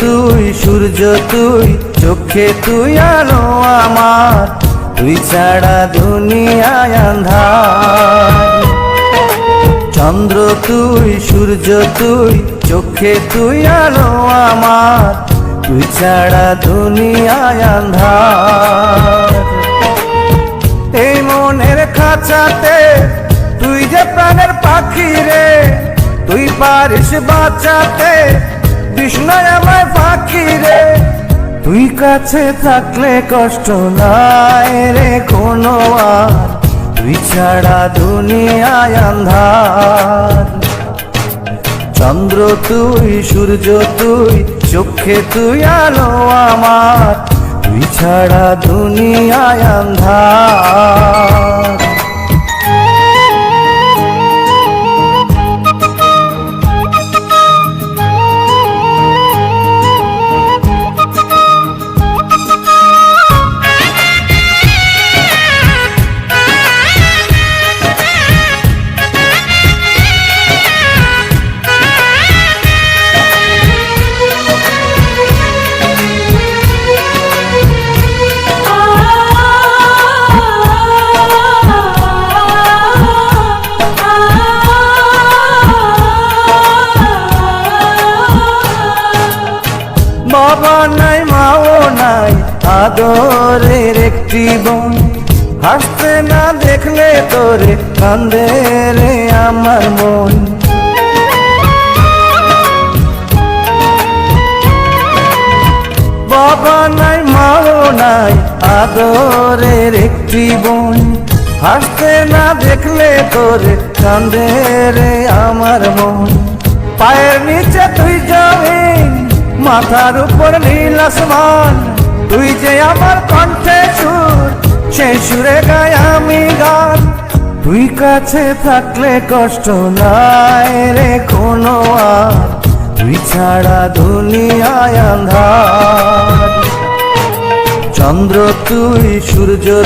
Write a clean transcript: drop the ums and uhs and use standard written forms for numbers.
তুই, সূর্য তুই, চোখে তুই আলো আমার, তুই ছাড়া দুনিয়ায় আন্ধার। চন্দ্র তুই, সূর্য তুই, চোখে তুই আলো আমার, তুই ছাড়া দুনিয়ায় আন্ধার। এই মনের খাঁচাতে তুই যে প্রাণের পাখি রে, তুই পারিস বাঁচাতে বিষ্ণয় আমায় ফাঁকি রে। তুই কাছে থাকলে কষ্ট নাই রে কোনো আর, তুই ছাড়া দুনিয়ায় আন্ধার। চন্দ্র তুই, সূর্য তুই, চোখে তুই আলো আমার, তুই ছাড়া দুনিয়ায় আন্ধার। বাবা নাই, মাও নাই, আদরের একটি বোন, হাসতে না দেখলে তোরে কান্দে রে আমার মন। বাবা নাই, মাও নাই, আদরের একটি বোন, হাসতে না দেখলে তোরে কান্দে রে আমার মন। পায়ের নিচে তুই জমিন, মাথার উপর নীল আসমান, তুই যে আমার কণ্ঠে সুর, সেই সুরে গাই আমি গান। তুই কাছে থাকলে কষ্ট নাই রে কোনো আর, তুই ছাড়া দুনিয়ায় আন্ধার। চন্দ্র তুই, সূর্য